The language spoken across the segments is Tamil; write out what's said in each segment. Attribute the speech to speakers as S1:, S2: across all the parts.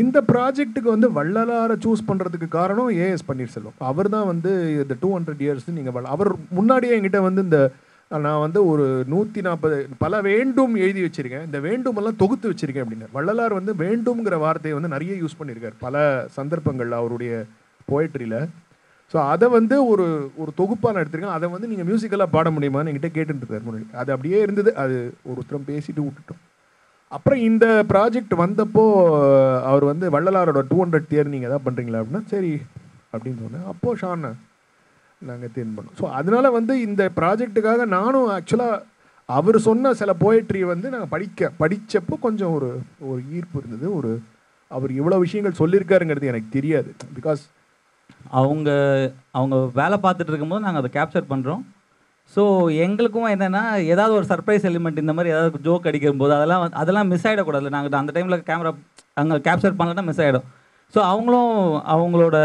S1: இந்த ப்ராஜெக்ட்டுக்கு வந்து வள்ளலாரை சூஸ் பண்ணுறதுக்கு காரணம் ஏஎஸ் பன்னீர்செல்வம். அவர் தான் வந்து இந்த 200 இயர்ஸ் நீங்கள் அவர் முன்னாடியே என்கிட்ட வந்து இந்த நான் வந்து ஒரு 140 பல வேண்டும் எழுதி வச்சிருக்கேன், இந்த வேண்டுமெல்லாம் தொகுத்து வச்சிருக்கேன் அப்படின்னு. வள்ளலார் வந்து வேண்டும்ங்கிற வார்த்தையை வந்து நிறைய யூஸ் பண்ணியிருக்கார் பல சந்தர்ப்பங்களில் அவருடைய போயட்ரியில். ஸோ அதை வந்து ஒரு ஒரு தொகுப்பாக நான் எடுத்திருக்கேன். அதை வந்து நீங்கள் மியூசிக்கலாக பாட முடியுமான்னு என்கிட்ட கேட்டுருக்கார் முன்னாடி. அது அப்படியே இருந்தது, அது ஒருத்தரம் பேசிட்டு விட்டுட்டோம். அப்புறம் இந்த ப்ராஜெக்ட் வந்தப்போ அவர் வந்து வள்ளலாரோட 200th இயர் நீங்கள் எதாவது பண்ணுறீங்களா அப்படின்னா சரி அப்படின்னு சொன்னேன். அப்போது ஷான் நாங்கள் தேர்வு பண்ணோம். ஸோ அதனால வந்து இந்த ப்ராஜெக்ட்டுக்காக நானும் ஆக்சுவலாக அவர் சொன்ன சில போயட்ரியை வந்து நாங்கள் படித்தப்போ கொஞ்சம் ஒரு ஒரு ஈர்ப்பு இருந்தது. ஒரு அவர் இவ்வளோ விஷயங்கள் சொல்லியிருக்காருங்கிறது எனக்கு தெரியாது. பிகாஸ்
S2: அவங்க வேலை பார்த்துட்டு இருக்கும்போது நாங்கள் அதை கேப்சர் பண்ணுறோம். ஸோ எங்களுக்கும் என்னென்னா ஏதாவது ஒரு சர்ப்ரைஸ் எலிமெண்ட் இந்த மாதிரி ஏதாவது ஜோக் அடிக்கும் போது அதெல்லாம் மிஸ் ஆகிடக்கூடாது. நாங்கள் அந்த டைமில் கேமரா அங்கே கேப்சர் பண்ணலன்னா மிஸ் ஆகிடும். ஸோ அவங்களும் அவங்களோட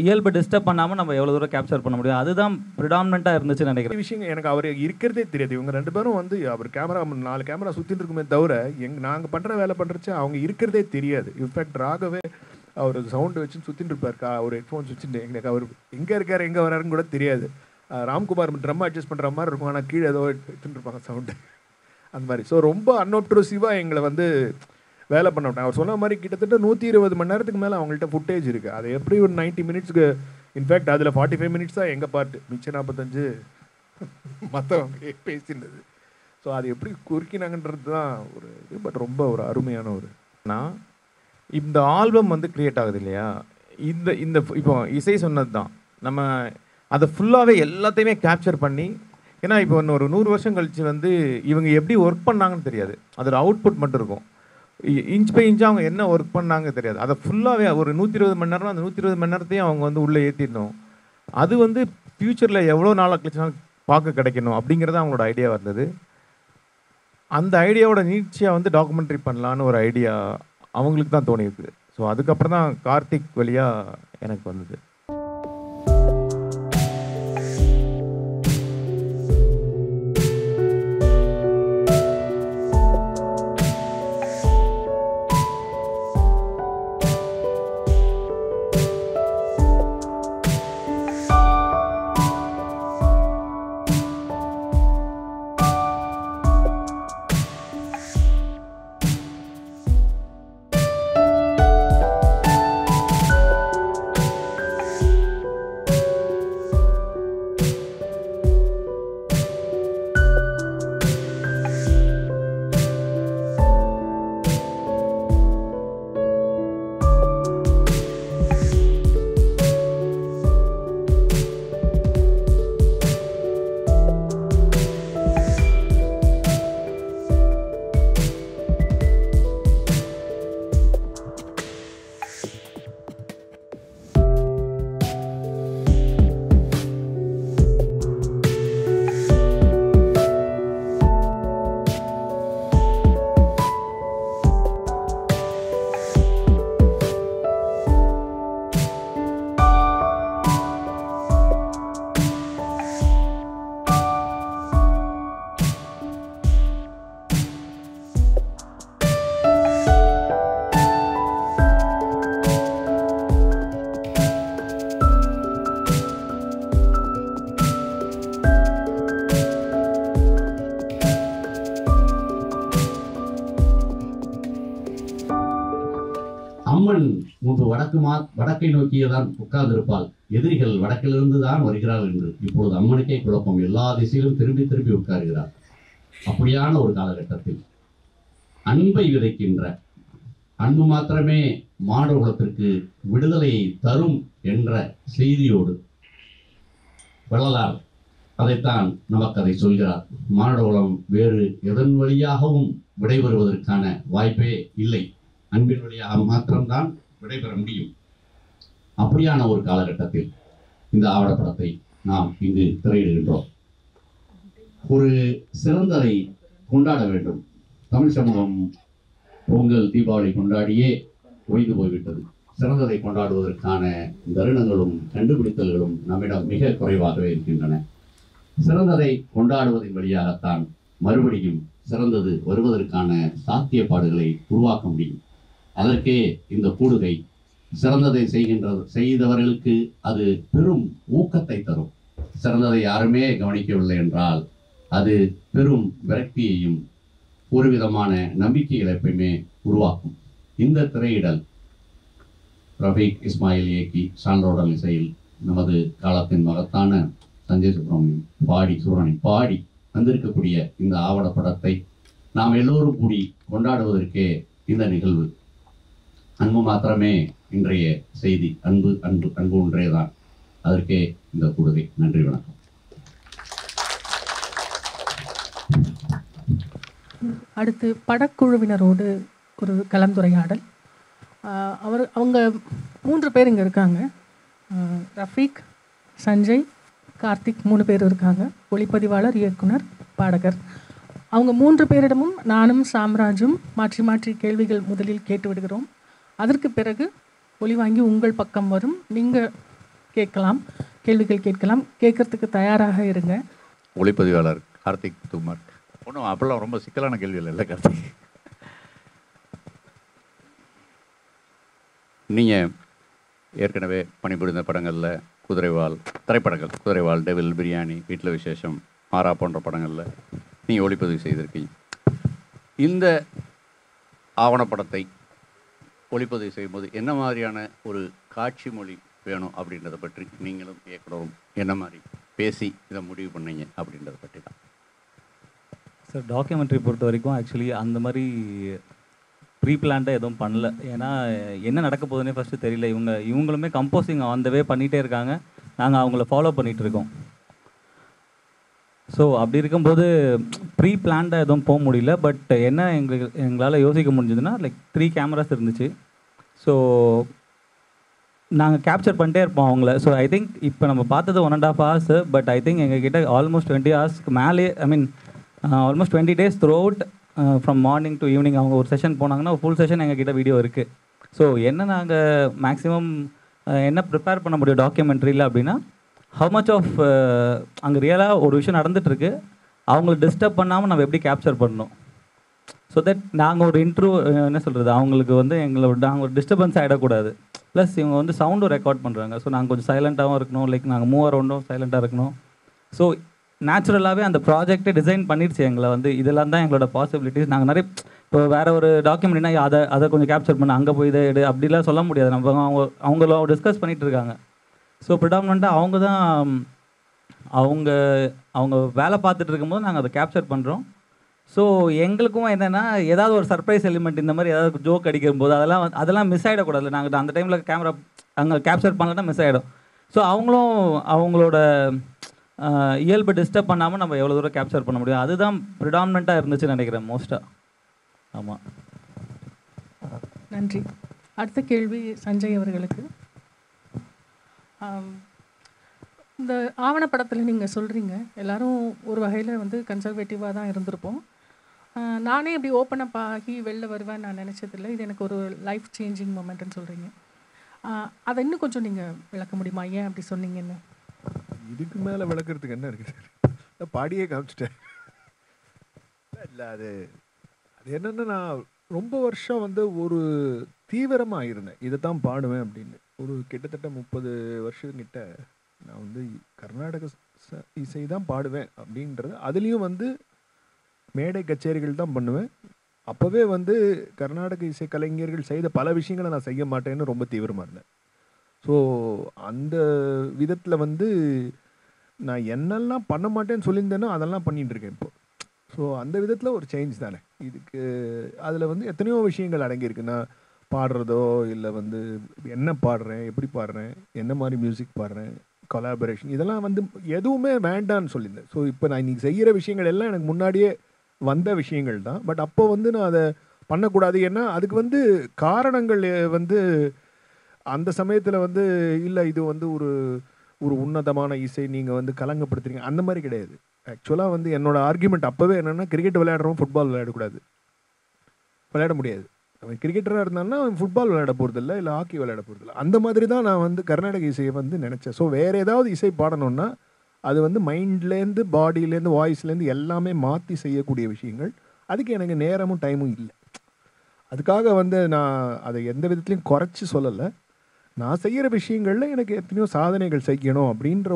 S2: இயல்பை டிஸ்டர்ப் பண்ணாமல் நம்ம எவ்வளோ தூரம் கேப்சர் பண்ண முடியும், அதுதான் ப்ரிடாமினண்ட்டாக இருந்துச்சுன்னு நினைக்கிறேன்.
S1: விஷயம் எனக்கு அவர் இருக்கிறதே தெரியாது. இவங்க 2 பேரும் வந்து அவர் கேமரா 4 கேமரா சுற்றிட்டு இருக்குமே தவிர நாங்கள் பண்ணுற வேலை பண்ணுறச்சு அவங்க இருக்கிறதே தெரியாது. இன்ஃபேக்ட் ராகவே அவர் சவுண்டு வச்சுன்னு சுற்றிட்டு இருப்பார், ஒரு ஹெட்ஃபோன்ஸ் வச்சுட்டு. எங்களுக்கு அவர் எங்கே இருக்கார் எங்கே வராருன்னு கூட தெரியாது. ராம்குமார் ட்ரம் அட்ஜஸ்ட் பண்ணுற மாதிரி இருக்கும், ஆனால் கீழே ஏதோ எடுத்துட்டு இருப்பாங்க சவுண்டு அந்த மாதிரி. ஸோ ரொம்ப அன்அப்ட்ரூசிவாக எங்களை வந்து வேலை பண்ண விட்டாங்க. அவர் சொன்ன மாதிரி கிட்டத்தட்ட 120 மணி நேரத்துக்கு மேலே அவங்கள்ட்ட ஃபுட்டேஜ் இருக்குது. அது எப்படி ஒரு 90 மினிட்ஸ்க்கு, இன்ஃபேக்ட் அதில் 45 மினிட்ஸ் தான் எங்கள் பார்ட்டு, மிச்சம் 45 மற்றவங்க பேசினது. ஸோ அது எப்படி குறுக்கினாங்கன்றது தான் ஒரு இது. பட் ரொம்ப ஒரு அருமையான ஒரு
S3: இந்த ஆல்பம் வந்து க்ரியேட் ஆகுது இல்லையா, இந்த இப்போ இசை சொன்னது தான் நம்ம அதை ஃபுல்லாகவே எல்லாத்தையுமே கேப்சர் பண்ணி. ஏன்னா இப்போ ஒரு 100 வருஷம் கழித்து வந்து இவங்க எப்படி ஒர்க் பண்ணாங்கன்னு தெரியாது, அதோட அவுட்புட் மட்டும் இருக்கும். இன்ச் பை இன்ச்சாக அவங்க என்ன ஒர்க் பண்ணாங்க தெரியாது. அதை ஃபுல்லாகவே ஒரு 120 மணி நேரம், அந்த 120 மணி நேரத்தையும் அவங்க வந்து உள்ளே ஏற்றிடணும். அது வந்து ஃப்யூச்சரில் எவ்வளோ நாளாக கழிச்சுனாலும் பார்க்க கிடைக்கணும் அப்படிங்கிறது அவங்களோட ஐடியா வந்தது. அந்த ஐடியாவோட நீட்சியாக வந்து டாக்குமெண்ட்ரி பண்ணலான்னு ஒரு ஐடியா அவங்களுக்கு தான் தோணியிருக்கு. ஸோ அதுக்கப்புறம் தான் கார்த்திக் வழியாக எனக்கு வந்தது.
S4: அம்மன் முன்பு வடக்கை நோக்கியதான் உட்கார்ந்திருப்பாள், எதிரிகள் வடக்கிலிருந்து தான் வருகிறாள் என்று. இப்பொழுது அம்மனுக்கே குழப்பம், எல்லா திசையிலும் திரும்பி திரும்பி உட்காருகிறார். அப்படியான ஒரு காலகட்டத்தில் அன்பை விதைக்கின்ற, அன்பு மாத்திரமே மாணவ குலத்திற்கு விடுதலையை தரும் என்ற செய்தியோடு வள்ளலார் அதைத்தான் நமக்கு அதை சொல்கிறார். மானுட குலம் வேறு எதன் வழியாகவும் விடைபெறுவதற்கான வாய்ப்பே இல்லை, அன்பின் வழியாக மாத்திரம்தான் விடைபெற முடியும். அப்படியான ஒரு காலகட்டத்தில் இந்த ஆவணப்படத்தை நாம் இங்கு திரையிடுகின்றோம். ஒரு சிறந்ததை கொண்டாட வேண்டும். தமிழ் சமூகம் பொங்கல் தீபாவளி கொண்டாடியே ஓய்ந்து போய்விட்டது. சிறந்ததை கொண்டாடுவதற்கான தருணங்களும் கண்டுபிடித்தல்களும் நம்மிடம் மிக குறைவாகவே இருக்கின்றன. சிறந்ததை கொண்டாடுவதன் வழியாகத்தான் மறுபடியும் சிறந்தது வருவதற்கான சாத்தியப்பாடுகளை உருவாக்க முடியும். அதற்கே இந்த கூடுகை. சிறந்ததை செய்தவர்களுக்கு அது பெரும் ஊக்கத்தை தரும். சிறந்ததை யாருமே கவனிக்கவில்லை என்றால் அது பெரும் விரக்தியையும் ஒரு விதமான நம்பிக்கை இழப்பையுமே உருவாக்கும். இந்த திரையிடல் ரஃபீக் இஸ்மாயில் இயக்கி சான்றோடல் இசையில் நமது காலத்தின் மகத்தான சஞ்சய் சுப்ரமணியம் பாடி வந்திருக்கக்கூடிய இந்த ஆவணப்படத்தை நாம் எல்லோரும் கூடி கொண்டாடுவதற்கே இந்த நிகழ்வு. அன்பு மாத்திரமே இன்றைய செய்தி. அன்பு அன்பு அன்பு ஒன்றேதான். அதற்கே இந்த கூடுகை. நன்றி, வணக்கம்.
S5: அடுத்து படக்குழுவினரோடு ஒரு கலந்துரையாடல். அவங்க 3 பேர் இங்கே இருக்காங்க. ரஃபீக், சஞ்சய், கார்த்திக் 3 பேர் இருக்காங்க. ஒளிப்பதிவாளர், இயக்குனர், பாடகர். அவங்க 3 பேரிடமும் நானும் சாம்ராஜும் மாற்றி மாற்றி கேள்விகள் முதலில் கேட்டு விடுகிறோம். அதற்கு பிறகு ஒளி வாங்கி உங்கள் பக்கம் வரும். நீங்கள் கேட்கலாம், கேள்விகள் கேட்கலாம். கேட்கறதுக்கு தயாராக இருங்க.
S6: ஒளிப்பதிவாளர் கார்த்திக் துமார். ஒன்றும் அப்பெல்லாம் ரொம்ப சிக்கலான கேள்விகள் இல்லை கார்த்திக். நீங்கள் ஏற்கனவே பணிபுரிந்த படங்களில் குதிரைவால் திரைப்படங்கள், குதிரைவால், டெவில், பிரியாணி, வீட்டில் விசேஷம், மாறா போன்ற படங்களில் நீங்கள் ஒளிப்பதிவு செய்திருக்கீங்க. இந்த ஆவணப்படத்தை ஒளிப்பதிவு செய்யும்போது என்ன மாதிரியான ஒரு காட்சி மொழி வேணும் அப்படின்றத பற்றி நீங்களும் இயக்குனரும் என்ன மாதிரி பேசி இதை முடிவு பண்ணீங்க அப்படின்றத பற்றி தான்
S2: சார். டாக்குமெண்ட்ரி பொறுத்த வரைக்கும் ஆக்சுவலி அந்த மாதிரி ப்ரீ பிளான்டாக எதுவும் பண்ணல. ஏன்னா என்ன நடக்க போகுதுன்னே ஃபஸ்ட்டு தெரியல. இவங்களுமே கம்போசிங் ஆன் த வே பண்ணிகிட்டே இருக்காங்க. நாங்கள் அவங்கள ஃபாலோ பண்ணிகிட்டு இருக்கோம். ஸோ அப்படி இருக்கும்போது ப்ரீ பிளான்டாக எதுவும் போக முடியல. பட் என்ன எங்களால் யோசிக்க முடிஞ்சதுன்னா, லைக் 3 கேமராஸ் இருந்துச்சு. ஸோ நாங்கள் கேப்சர் பண்ணிட்டே இருப்போம் அவங்கள. ஸோ ஐ திங்க் இப்போ நம்ம பார்த்தது 1.5 hours. பட் ஐ திங்க் எங்ககிட்ட ஆல்மோஸ்ட் 20 hours மேலே, I mean almost 20 days throughout, from morning to evening அவங்க ஒரு செஷன் போனாங்கன்னா ஃபுல் செஷன் எங்ககிட்ட வீடியோ இருக்குது. ஸோ என்ன நாங்கள் மேக்ஸிமம் என்ன ப்ரிப்பேர் பண்ண முடியும் டாக்குமெண்ட்ரியில் அப்படின்னா, ஹவு மச் ஆஃப் அங்கே ரியலாக ஒரு விஷயம் நடந்துகிட்ருக்கு, அவங்கள டிஸ்டர்ப் பண்ணாமல் நம்ம எப்படி கேப்சர் பண்ணணும். ஸோ தட் நாங்கள் ஒரு என்ன சொல்கிறது, அவங்களுக்கு வந்து நாங்கள் ஒரு டிஸ்டர்பன்ஸ் ஆகிடக்கூடாது. ப்ளஸ் இவங்க வந்து சவுண்டும் ரெக்கார்ட் பண்ணுறாங்க. ஸோ நாங்கள் கொஞ்சம் சைலண்ட்டாகவும் இருக்கணும். லைக் நாங்கள் மூவ் அரௌண்டும் சைலண்ட்டாக இருக்கணும். ஸோ நேச்சுரலாகவே அந்த ப்ராஜெக்டை டிசைன் பண்ணிடுச்சு எங்களை வந்து. இதெல்லாம் தான் எங்களோட பாசிபிலிட்டிஸ். நாங்கள் நிறைய இப்போ வேறு ஒரு டாக்குமெண்ட்னா அதை கொஞ்சம் கேப்சர் பண்ண, அங்கே போய் இதை எடு அப்படிலாம் சொல்ல முடியாது. நம்ம அவங்கள டிஸ்கஸ் பண்ணிகிட்டு இருக்காங்க. ஸோ ப்ரிடாமினண்ட்டாக அவங்க தான் அவங்க வேலை பார்த்துட்டு இருக்கும்போது நாங்கள் அதை கேப்சர் பண்ணுறோம். ஸோ எங்களுக்கும் என்னென்னா, ஏதாவது ஒரு சர்ப்ரைஸ் எலிமெண்ட் இந்த மாதிரி ஏதாவது ஜோக் அடிக்கும்போது அதெல்லாம் மிஸ் ஆகிடக்கூடாது. நாங்கள் அந்த டைமில் கேமரா அங்கே கேப்சர் பண்ணலன்னா மிஸ் ஆகிடும். ஸோ அவங்களும் அவங்களோட இயல்பை டிஸ்டர்ப் பண்ணாமல் நம்ம எவ்வளோ தூரம் கேப்சர் பண்ண முடியும், அதுதான் ப்ரிடாமினண்ட்டாக இருந்துச்சுன்னு நினைக்கிறேன் மோஸ்ட்டாக. ஆமாம்,
S5: நன்றி. அடுத்த கேள்வி சஞ்சய் அவர்களுக்கு. இந்த ஆவணப்படத்தில் நீங்கள் சொல்கிறீங்க எல்லோரும் ஒரு வகையில் வந்து கன்சர்வேட்டிவாக தான் இருந்திருப்போம். நானே இப்படி ஓப்பன் அப் ஆகி வெளில வருவேன்னு நான் நினச்சதில்லை. இது எனக்கு ஒரு லைஃப் சேஞ்சிங் மொமெண்ட்டுன்னு சொல்கிறீங்க. அதை இன்னும் கொஞ்சம் நீங்கள் விளக்க முடியுமா, ஏன் அப்படி சொன்னீங்கன்னு?
S1: இதுக்கு மேலே விளக்குறதுக்கு என்ன இருக்குது சார்? பாடியே காமிச்சிட்டேன். இல்லை, அது என்னென்னா, நான் ரொம்ப வருஷம் வந்து ஒரு தீவிரமாக இருந்தேன், இதை தான் பாடுவேன் அப்படின்னு. ஒரு கிட்டத்தட்ட 30 வருஷங்கிட்ட நான் வந்து கர்நாடக இசை தான் பாடுவேன் அப்படின்றது. அதுலேயும் வந்து மேடை கச்சேரிகள் தான் பண்ணுவேன். அப்போவே வந்து கர்நாடக இசை கலைஞர்கள் செய்த பல விஷயங்களை நான் செய்ய மாட்டேன்னு ரொம்ப தீவிரமாக இருந்தேன். ஸோ அந்த விதத்தில் வந்து நான் என்னெல்லாம் பண்ண மாட்டேன்னு சொல்லியிருந்தேனோ அதெல்லாம் பண்ணிகிட்டு இருக்கேன் இப்போது. ஸோ அந்த விதத்தில் ஒரு சேஞ்ச் தானே இதுக்கு. அதில் வந்து எத்தனையோ விஷயங்கள் அடங்கியிருக்கு. நான் பாடுறதோ இல்லை வந்து என்ன பாடுறேன், எப்படி பாடுறேன், என்ன மாதிரி மியூசிக் பாடுறேன், கொலாபரேஷன், இதெல்லாம் வந்து எதுவுமே வேண்டான்னு சொல்லியிருந்தேன். ஸோ இப்போ நான் இன்றைக்கி செய்கிற விஷயங்கள் எல்லாம் எனக்கு முன்னாடியே வந்த விஷயங்கள் தான். பட் அப்போ வந்து நான் அதை பண்ணக்கூடாது. ஏன்னா அதுக்கு வந்து காரணங்கள் வந்து அந்த சமயத்தில் வந்து இல்லை, இது வந்து ஒரு உன்னதமான இசை, நீங்கள் வந்து கலங்கப்படுத்துறீங்க, அந்த மாதிரி கிடையாது. ஆக்சுவலாக வந்து என்னோடய ஆர்கியூமெண்ட் அப்போவே என்னென்னா, கிரிக்கெட் விளையாடுறோம், ஃபுட்பால் விளையாடக்கூடாது, விளையாட முடியாது. அவன் கிரிக்கெட்டராக இருந்தான்னா அவன் ஃபுட்பால் விளையாட போகிறதில்ல, இல்லை ஹாக்கி விளையாட போகிறதில்ல. அந்த மாதிரி தான் நான் வந்து கர்நாடக இசையை வந்து நினச்சேன். ஸோ வேறு ஏதாவது இசை பாடணுன்னா அது வந்து மைண்ட்லேருந்து, பாடியிலேருந்து, வாய்ஸ்லேருந்து எல்லாமே மாற்றி செய்யக்கூடிய விஷயங்கள். அதுக்கு எனக்கு நேரமும் டைமும் இல்லை. அதுக்காக வந்து நான் அதை எந்த விதத்துலையும் குறைச்சி சொல்லலை. நான் செய்கிற விஷயங்களில் எனக்கு எத்தனையோ சாதனைகள் செய்யணும் அப்படின்ற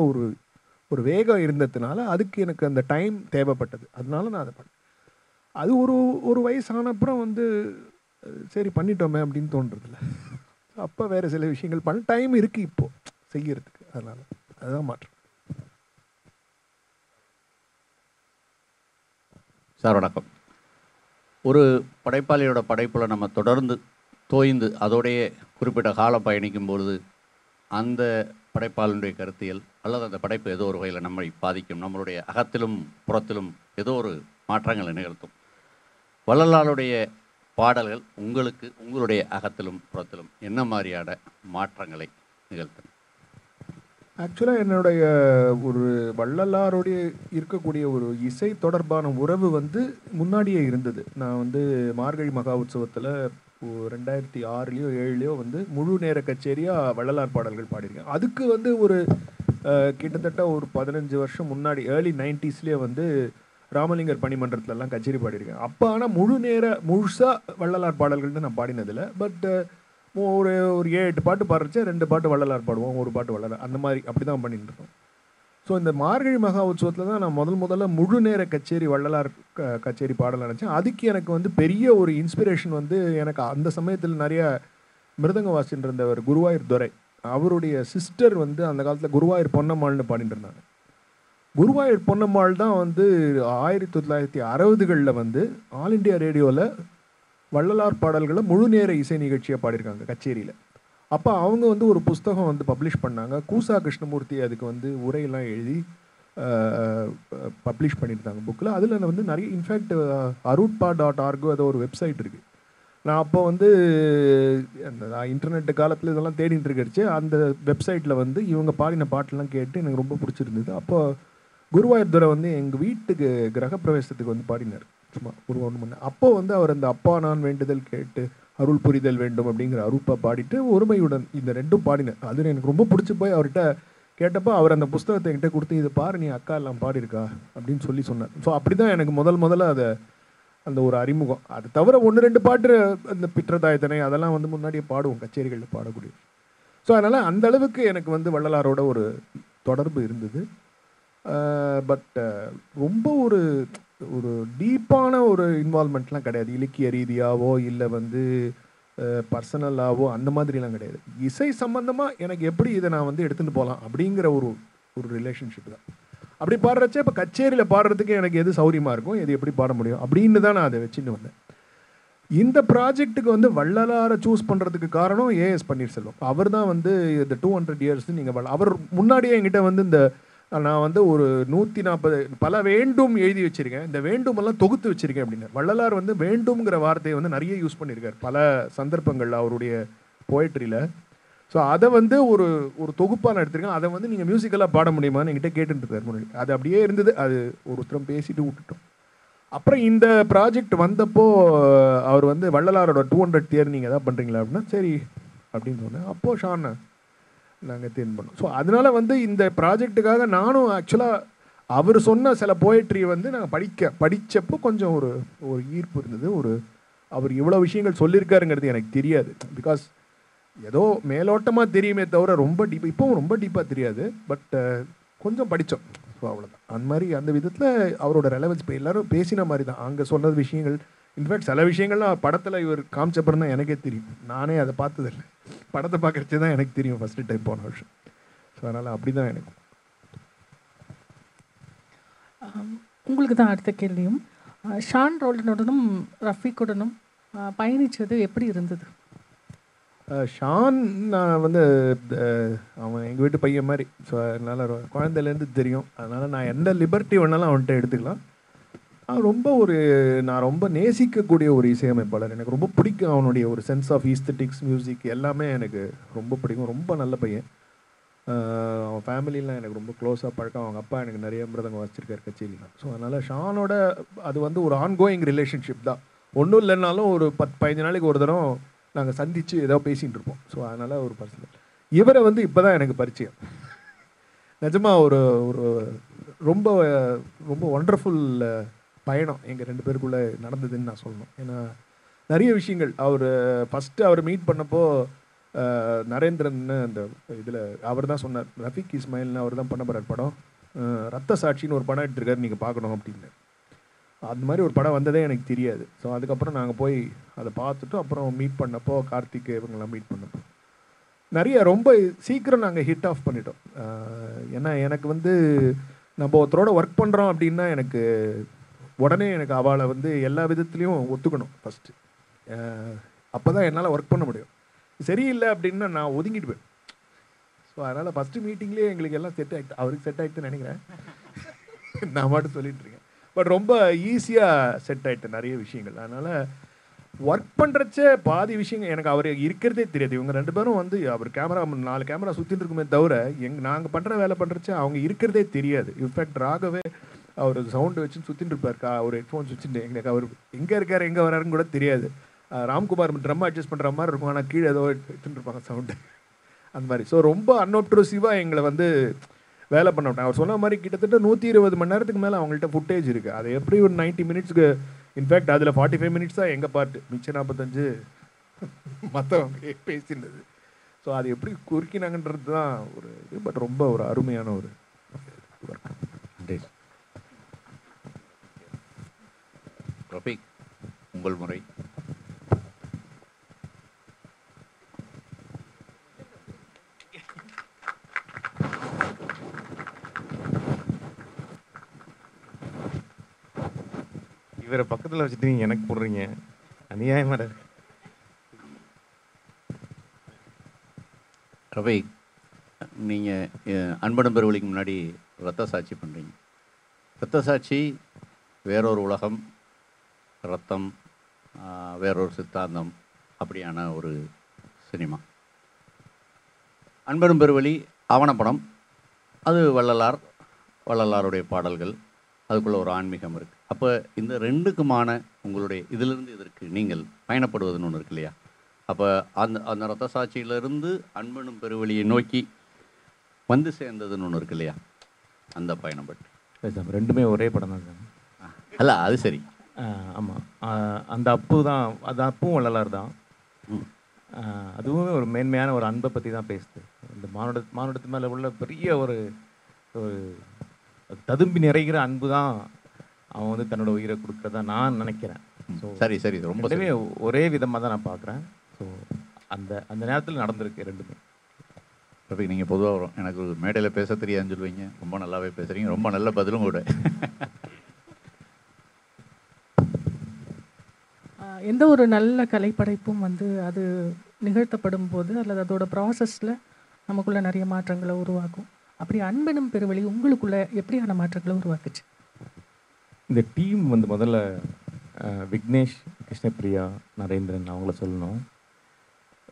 S1: ஒரு வேகம் இருந்ததுனால அதுக்கு எனக்கு அந்த டைம் தேவைப்பட்டது. அதனால நான் அதை பண்ணேன். அது ஒரு வயசான அப்புறம் வந்து சரி பண்ணிட்டோமே அப்படின்னு தோன்றதில்ல. அப்போ வேறு சில விஷயங்கள் பண்ண டைம் இருக்குது இப்போது செய்யறதுக்கு. அதனால் அதுதான் மாற்றம்.
S6: சார் வணக்கம். ஒரு படைப்பாளியோட படைப்பில் நம்ம தொடர்ந்து தோய்ந்து அதோடைய குறிப்பிட்ட காலம் பயணிக்கும் பொழுது அந்த படைப்பாளனுடைய கருத்தியல் அல்லது அந்த படைப்பு ஏதோ ஒரு வகையில் நம்மை பாதிக்கும், நம்மளுடைய அகத்திலும் புறத்திலும் ஏதோ ஒரு மாற்றங்களை நிகழ்த்தும். வள்ளலாருடைய பாடல்கள் உங்களுக்கு உங்களுடைய அகத்திலும் புறத்திலும் என்ன மாதிரியான மாற்றங்களை நிகழ்த்தும்?
S1: ஆக்சுவலாக என்னுடைய ஒரு வள்ளலாருடைய இருக்கக்கூடிய ஒரு இசை தொடர்பான உறவு வந்து முன்னாடியே இருந்தது. நான் வந்து மார்கழி மகா உற்சவத்தில் 2006 7 வந்து முழு நேர கச்சேரியாக வள்ளலார் பாடல்கள் பாடியிருக்கேன். அதுக்கு வந்து ஒரு கிட்டத்தட்ட ஒரு 15 வருஷம் முன்னாடி ஏர்லி 90s வந்து ராமலிங்கர் பணிமன்றத்துலலாம் கச்சேரி பாடியிருக்கேன். அப்போ ஆனால் முழுசாக வள்ளலார் பாடல்கள் தான் நான் பாடினதில்லை. பட் ஒரு 7 பாட்டு பாடுறச்சே 2 பாட்டு வள்ளலார் பாடுவோம், 1 பாட்டு வள்ளலார், அந்த மாதிரி அப்படி தான் பண்ணிட்டு இருக்கோம். ஸோ இந்த மார்கழி மகா உற்சவத்தில் தான் நான் முதல்ல முழு நேர கச்சேரி வள்ளலார் கச்சேரி பாடல் நினச்சேன். அதுக்கு எனக்கு வந்து பெரிய ஒரு இன்ஸ்பிரேஷன் வந்து எனக்கு அந்த சமயத்தில் நிறைய மிருதங்க வாசிட்டு இருந்தவர் குருவாயூர் துரை, அவருடைய சிஸ்டர் வந்து அந்த காலத்தில் குருவாயூர் பொன்னம்மாள்னு பாடிட்டு இருந்தாங்க. குருவாயூர் பொன்னம்மாள் தான் வந்து 1960களில் வந்து ஆல் இண்டியா ரேடியோவில் வள்ளலார் பாடல்களை முழு நேர இசை நிகழ்ச்சியாக பாடியிருக்காங்க கச்சேரியில். அப்போ அவங்க வந்து ஒரு புஸ்தகம் வந்து பப்ளிஷ் பண்ணாங்க. கூசா கிருஷ்ணமூர்த்தி அதுக்கு வந்து உரையெல்லாம் எழுதி பப்ளிஷ் பண்ணியிருந்தாங்க புக்கில். அதில் வந்து நிறைய இன்ஃபேக்ட் arutpa.org அது ஒரு வெப்சைட் இருக்குது. நான் அப்போ வந்து நான் இன்டர்நெட் காலத்தில் இதெல்லாம் தேடிட்டு இருக்கிறச்சு அந்த வெப்சைட்டில் வந்து இவங்க பாடின பாட்டெல்லாம் கேட்டு எனக்கு ரொம்ப பிடிச்சிருந்தது. அப்போ குருவாயூர் துரை வந்து எங்கள் வீட்டுக்கு கிரகப்பிரவேசத்துக்கு வந்து பாடினார், சும்மா ஒரு 1 மணி நேரம். அப்போ வந்து அவர் அந்த அப்பா நான் வேண்டுதல் கேட்டு அருள் புரிதல் வேண்டும் அப்படிங்கிற அருப்பா பாடிட்டு ஒருமையுடன் இந்த 2ம் பாடினார். அது எனக்கு ரொம்ப பிடிச்சி போய் அவர்கிட்ட கேட்டப்போ அவர் அந்த புஸ்தகத்தை என்கிட்ட கொடுத்து இதை பாரு நீ அக்கா எல்லாம் பாடியிருக்கா அப்படின்னு சொல்லி சொன்னார். ஸோ அப்படி தான் எனக்கு முதல்ல அதை அந்த ஒரு அறிமுகம். அது தவிர 1-2 பாட்டு அந்த பிற்றதாயத்தனை அதெல்லாம் வந்து முன்னாடியே பாடுவோம், கச்சேரிகளில் பாடக்கூடிய. ஸோ அதனால் அந்த அளவுக்கு எனக்கு வந்து வள்ளலாரோட ஒரு தொடர்பு இருந்தது. பட் ரொம்ப ஒரு டீப்பான ஒரு இன்வால்மெண்ட்லாம் கிடையாது. இலக்கிய ரீதியாவோ இல்லை வந்து பர்சனலாவோ அந்த மாதிரிலாம் கிடையாது. இசை சம்மந்தமாக எனக்கு எப்படி இதை நான் வந்து எடுத்துகிட்டு போகலாம் அப்படிங்கிற ஒரு ரிலேஷன்ஷிப் தான். அப்படி பாடுறச்சே இப்போ கச்சேரியில் பாடுறதுக்கு எனக்கு எது சௌரியமாக இருக்கும், எது எப்படி பாட முடியும் அப்படின்னு தான் நான் அதை வச்சுன்னு வந்தேன். இந்த ப்ராஜெக்ட்டுக்கு வந்து வள்ளலாரை சூஸ் பண்ணுறதுக்கு காரணம் ஏஎஸ் பன்னீர்செல்வம். அவர் தான் வந்து இந்த 200 இயர்ஸ் நீங்கள் அவர் முன்னாடியே என்கிட்ட வந்து இந்த நான் வந்து ஒரு 140 பல வேண்டும் எழுதி வச்சுருக்கேன், இந்த வேண்டுமெல்லாம் தொகுத்து வச்சுருக்கேன் அப்படின்னா. வள்ளலார் வந்து வேண்டும்ங்கிற வார்த்தையை வந்து நிறைய யூஸ் பண்ணியிருக்கார் பல சந்தர்ப்பங்களில் அவருடைய போய்ட்ரியில். ஸோ அதை வந்து ஒரு தொகுப்பாக நான் எடுத்திருக்கேன். அதை வந்து நீங்கள் மியூசிக்கலாக பாட முடியுமான்னு என்கிட்ட கேட்டுருக்கார் முன்னாடி. அது அப்படியே இருந்தது, அது ஒருத்தரம் பேசிட்டு விட்டுட்டோம். அப்புறம் இந்த ப்ராஜெக்ட் வந்தப்போ அவர் வந்து வள்ளலாரோட 200th இயர் நீங்கள் எதாவது பண்ணுறீங்களா அப்படின்னா சரி அப்படின்னு சொன்னேன். அப்போது ஷான் நாங்கள் தேர்வு பண்ணோம். ஸோ அதனால் வந்து இந்த ப்ராஜெக்ட்டுக்காக நானும் ஆக்சுவலாக அவர் சொன்ன சில போயட்ரி வந்து நாங்கள் படித்தப்போ கொஞ்சம் ஒரு ஈர்ப்பு இருந்தது. அவர் இவ்வளோ விஷயங்கள் சொல்லியிருக்காருங்கிறது எனக்கு தெரியாது. பிகாஸ் ஏதோ மேலோட்டமாக தெரியுமே தவிர ரொம்ப டீப்பாக இப்போவும் ரொம்ப டீப்பாக தெரியாது. பட் கொஞ்சம் படித்தோம். ஸோ அவ்வளோதான். அந்த மாதிரி அந்த விதத்தில் அவரோட ரெலவன்ஸ் இப்போ எல்லோரும் பேசின மாதிரி தான் அங்கே சொன்னது விஷயங்கள். இன்ஃபேக்ட் சில விஷயங்கள்லாம் படத்தில் இவர் காமிச்சப்பறம் தான் எனக்கே தெரியும். நானே அதை பார்த்ததில்லை, படத்தை பார்க்குறச்சே தான் எனக்கு தெரியும் ஃபஸ்ட்டு டைம் போன வருஷம். ஸோ அதனால் அப்படி தான் எனக்கு.
S5: உங்களுக்கு தான் அடுத்த கேள்வியும். ஷான் ரோல்டனுடனும் ரஃபீக்குடனும் பயணித்தது எப்படி இருந்தது?
S1: ஷான் நான் வந்து அவன் எங்கள் வீட்டு பையன் மாதிரி. ஸோ அதனால் குழந்தையிலேருந்து தெரியும். அதனால் நான் எந்த லிபர்ட்டி வேணாலும் அவன்கிட்ட எடுத்துக்கலாம். நான் ரொம்ப நேசிக்கக்கூடிய ஒரு இசையமைப்பாளர். எனக்கு ரொம்ப பிடிக்கும் அவனுடைய ஒரு சென்ஸ் ஆஃப் ஈஸ்தட்டிக்ஸ், மியூசிக் எல்லாமே எனக்கு ரொம்ப பிடிக்கும். ரொம்ப நல்ல பையன். அவன் ஃபேமிலிலாம் எனக்கு ரொம்ப க்ளோஸாக பழக்கம். அவங்க அப்பா எனக்கு நிறைய மிருதங்க வச்சுருக்காரு கச்சேரிலாம். ஸோ அதனால் ஷானோட அது வந்து ஒரு ஆன்கோயிங் ரிலேஷன்ஷிப் தான். ஒன்றும் இல்லைனாலும் ஒரு 10-15 நாளைக்கு ஒரு தரம் நாங்கள் சந்தித்து ஏதோ பேசிகிட்டு இருப்போம். ஸோ அதனால் ஒரு பர்சனல். இவரை வந்து இப்போ தான் எனக்கு பரிச்சயம். நிஜமாக ஒரு ரொம்ப ரொம்ப ஒண்டர்ஃபுல் பயணம் எங்கள் 2 பேருக்குள்ளே நடந்ததுன்னு நான் சொல்லணும். ஏன்னா நிறைய விஷயங்கள் அவர் ஃபஸ்ட்டு அவர் மீட் பண்ணப்போ நரேந்திரன் அந்த இதில் அவர் தான் சொன்னார், ரஃபீக் இஸ்மாயில்னு அவர் தான் பண்ண போகிறார் படம், ரத்த சாட்சின்னு ஒரு படம் எடுத்திருக்காரு, நீங்கள் பார்க்கணும் அப்படின்னு. அந்த மாதிரி ஒரு படம் வந்ததே எனக்கு தெரியாது. ஸோ அதுக்கப்புறம் நாங்கள் போய் அதை பார்த்துட்டு அப்புறம் மீட் பண்ணப்போ கார்த்திக் இவங்கெல்லாம் மீட் பண்ணப்போ நிறைய ரொம்ப சீக்கிரம் நாங்கள் ஹிட் ஆஃப் பண்ணிட்டோம். ஏன்னா எனக்கு வந்து நம்ம ஒருத்தரோட ஒர்க் பண்ணுறோம் அப்படின்னா எனக்கு உடனே எனக்கு அவளை வந்து எல்லா விதத்துலேயும் ஒத்துக்கணும் ஃபஸ்ட்டு. அப்போ தான் என்னால் ஒர்க் பண்ண முடியும். சரியில்லை அப்படின்னா நான் ஒதுங்கிடுவேன். ஸோ அதனால் ஃபஸ்ட்டு மீட்டிங்லேயே எங்களுக்கு எல்லாம் செட் ஆகிட்டு, அவருக்கு செட் ஆகிட்டுன்னு நினைக்கிறேன். நான் மட்டும் சொல்லிட்டு இருக்கேன். பட் ரொம்ப ஈஸியாக செட் ஆகிட்டு நிறைய விஷயங்கள். அதனால் ஒர்க் பண்ணுறச்ச பாதி விஷயங்கள் எனக்கு அவர் இருக்கிறதே தெரியாது. இவங்க 2 பேரும் வந்து அவர் கேமரா 4 கேமரா சுற்றிட்டு இருக்குமே தவிர நாங்கள் பண்ணுற வேலை பண்ணுறச்ச அவங்க இருக்கிறதே தெரியாது. இன்ஃபேக்ட் ராகவே அவர் சவுண்டு வச்சுன்னு சுற்றிட்டு இருப்பார், ஒரு ஹெட்ஃபோன்ஸ் வச்சுட்டு. எங்களுக்கு அவர் எங்கே இருக்கார் எங்கே வராருன்னு கூட தெரியாது. ராம்குமார் ட்ரம் அட்ஜஸ்ட் பண்ணுற மாதிரி இருக்கும், ஆனால் கீழே ஏதோ எடுத்துட்டு இருப்பாங்க சவுண்டு அந்த மாதிரி. ஸோ ரொம்ப அன்அப்ட்ரூசிவாக எங்களை வந்து வேலை பண்ண விட்டேன். அவர் சொன்ன மாதிரி கிட்டத்தட்ட 120 மணி நேரத்துக்கு மேலே அவங்கள்ட்ட ஃபுட்டேஜ் இருக்குது. அது எப்படி ஒரு 90 மினிட்ஸ்க்கு, இன்ஃபேக்ட் அதில் 45 மினிட்ஸ் தான் எங்கள் பார்ட்டு, மிச்சம் 45 மற்றவங்க பேசினது. ஸோ அது எப்படி குறுக்கினாங்கன்றது தான் ஒரு இது. பட் ரொம்ப ஒரு அருமையான ஒரு ஒர்க்.
S6: ரஃபீக், உங்கள் முறை.
S3: இவரை பக்கத்தில் வச்சுட்டு நீங்கள் எனக்கு போடுறீங்க, அநியாயமாக இருக்கு.
S6: ரஃபீக், நீங்கள் அன்பனும் பெருவழிக்கு முன்னாடி ரத்த சாட்சி பண்ணுறீங்க. ரத்த சாட்சி வேறொரு உலகம், ரத்தம் வேறொரு சித்தாந்தம், அப்படியான ஒரு சினிமா. அன்பனும் பெருவழி ஆவணப்படம், அது வள்ளலாருடைய பாடல்கள், அதுக்குள்ளே ஒரு ஆன்மீகம் இருக்குது. அப்போ இந்த ரெண்டுக்குமான உங்களுடைய இதிலிருந்து இதற்கு நீங்கள் பயணப்படுவதுன்னு ஒன்று இருக்கு இல்லையா? அப்போ அந்த ரத்த சாட்சியிலிருந்து அன்பனும் பெருவழியை நோக்கி வந்து சேர்ந்ததுன்னு ஒன்று இருக்கு இல்லையா? அந்த பயணம் பற்றி
S3: சார் ரெண்டுமே ஒரே படம் தான் சார்.
S6: அல்ல அது சரி.
S3: ஆமாம், அந்த அப்பு தான், அது அப்பும் வள்ளலார் தான். அதுவும் ஒரு மேன்மையான ஒரு அன்பை பற்றி தான் பேசுது. இந்த மானுடத்து மேலே உள்ள பெரிய ஒரு ததும்பி நிறைகிற அன்பு தான் அவன் வந்து தன்னோட உயிரை கொடுக்குறதா நான் நினைக்கிறேன். ஸோ
S6: சரி ரொம்ப
S3: ஒரே விதமாக தான் நான் பார்க்குறேன். ஸோ அந்த நேரத்தில் நடந்திருக்கு ரெண்டுமே.
S6: ரஃபீக், நீங்கள் பொதுவாக வரும் எனக்கு மேடையில் பேச தெரியாதுன்னு சொல்லுவீங்க, ரொம்ப நல்லாவே பேசுகிறீங்க, ரொம்ப நல்ல பதிலும் கூட.
S5: எந்த ஒரு நல்ல கலைப்படைப்பும் வந்து அது நிகழ்த்தப்படும் போது அல்லது அதோட ப்ராசஸில் நமக்குள்ள நிறைய மாற்றங்களை உருவாக்கும். அப்படி அன்பனும் பெருவழி உங்களுக்குள்ள எப்படியான மாற்றங்களை உருவாக்குச்சு?
S3: இந்த டீம் வந்து முதல்ல விக்னேஷ், கிருஷ்ணபிரியா, நரேந்திரன் அவங்கள சொல்லணும்.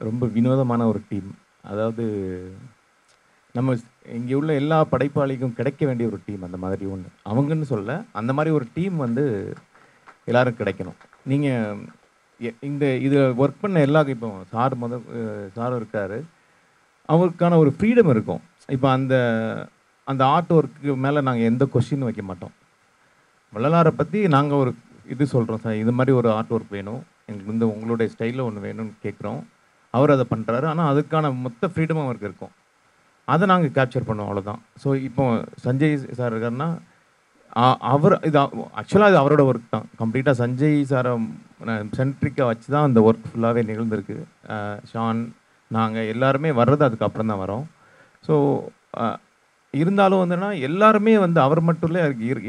S3: ரொம்ப வினோதமான ஒரு டீம். அதாவது நம்ம இங்கே உள்ள எல்லா படைப்பாளிக்கும் கிடைக்க வேண்டிய ஒரு டீம், அந்த மாதிரி ஒன்று. அவங்கன்னு சொல்ல, அந்த மாதிரி ஒரு டீம் வந்து எல்லோரும் கிடைக்கணும். நீங்கள் இதில் ஒர்க் பண்ண எல்லாருக்கும், இப்போ சார் இருக்கார், அவருக்கான ஒரு ஃப்ரீடம் இருக்கும். இப்போ அந்த ஆர்ட் ஒர்க்கு மேலே நாங்கள் எந்த கொஸ்டினும் வைக்க மாட்டோம். வள்ளலாரை பற்றி நாங்கள் ஒரு இது சொல்கிறோம், சார் இது மாதிரி ஒரு ஆர்ட் ஒர்க் வேணும், எங்களுக்கு வந்து உங்களுடைய ஸ்டைலில் ஒன்று வேணும்னு கேட்குறோம். அவர் அதை பண்ணுறாரு, ஆனால் அதுக்கான மொத்த ஃப்ரீடமும் அவருக்கு இருக்கும். அதை நாங்கள் கேப்சர் பண்ணுவோம், அவ்வளோதான். ஸோ இப்போ சஞ்சய் சார் இருக்காருன்னா அவர் இது ஆக்சுவலாக இது அவரோட ஒர்க் தான் கம்ப்ளீட்டாக. சஞ்சய் சாரை சென்ட்ரிக்காக வச்சு தான் அந்த ஒர்க் ஃபுல்லாகவே நிகழ்ந்திருக்கு. ஷான், நாங்கள் எல்லாருமே வர்றது அதுக்கப்புறம் தான் வரோம். ஸோ இருந்தாலும் வந்துன்னா எல்லாருமே வந்து அவர் மட்டும் இல்லை,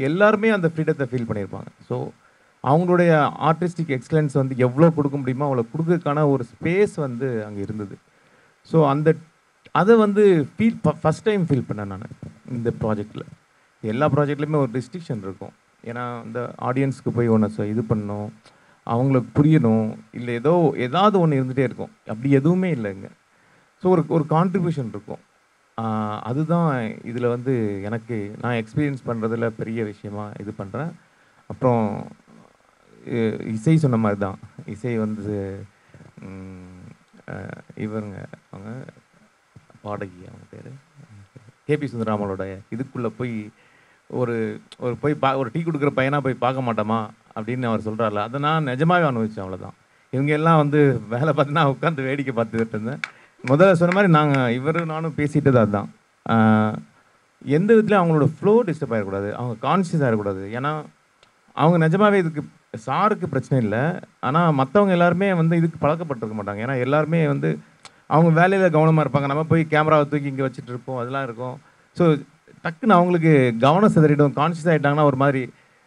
S3: எல்லாருமே அந்த ஃப்ரீடத்தை ஃபீல் பண்ணியிருப்பாங்க. ஸோ அவங்களுடைய ஆர்டிஸ்டிக் எக்ஸலன்ஸ் வந்து எவ்வளோ கொடுக்க முடியுமோ அவ்வளோ கொடுக்கறதுக்கான ஒரு ஸ்பேஸ் வந்து அங்கே இருந்தது. ஸோ அதை வந்து ஃபஸ்ட் டைம் ஃபீல் பண்ணேன் நான் இந்த ப்ராஜெக்டில். எல்லா ப்ராஜெக்ட்லேயுமே ஒரு ரெஸ்ட்ரிக்ஷன் இருக்கும். ஏன்னா இந்த ஆடியன்ஸ்க்கு போய் ஒன்று இது பண்ணணும், அவங்களுக்கு புரியணும், இல்லை ஏதாவது ஒன்று இருந்துகிட்டே இருக்கும். அப்படி எதுவுமே இல்லைங்க. ஸோ ஒரு கான்ட்ரிபியூஷன் இருக்கும். அதுதான் இதில் வந்து எனக்கு நான் எக்ஸ்பீரியன்ஸ் பண்ணுறதுல பெரிய விஷயமாக இது பண்ணுறேன். அப்புறம் இசை சொன்ன மாதிரி தான். இசை வந்து இவருங்க, அவங்க பாடகி, அவங்க பேர் கேபி சுந்தராமலோட இதுக்குள்ளே போய் ஒரு டீ கொடுக்குற பையனாக போய் பார்க்க மாட்டோமா அப்படின்னு அவர் சொல்கிறார்ல, அதை நான் நிஜமாகவே அனுபவித்தேன். அவ்வளோதான். இவங்க எல்லாம் வந்து வேலை பார்த்து நான் உட்காந்து வேடிக்கை பார்த்துட்டு இருந்தேன். முதல்ல சொன்ன மாதிரி நானும் பேசிகிட்டு அதுதான். எந்த விதத்துலையும் அவங்களோட ஃப்ளோ டிஸ்டர்ப் ஆகிடக்கூடாது, அவங்க கான்ஷியஸ் ஆகிடக்கூடாது. ஏன்னா அவங்க நிஜமாவே இதுக்கு சாருக்கு பிரச்சனை இல்லை, ஆனால் மற்றவங்க எல்லாருமே வந்து இதுக்கு பழக்கப்பட்டிருக்க மாட்டாங்க. ஏன்னா எல்லாருமே வந்து அவங்க வேலையில் கவனமாக இருப்பாங்க. நம்ம போய் கேமராவை தூக்கி இங்கே வச்சுட்டு இருப்போம், அதெல்லாம் இருக்கும். ஸோ டக்குன்னு அவங்களுக்கு கவனம் சிதறிடும். கான்ஷியஸ் ஆகிட்டாங்கன்னா ஒரு மாதிரி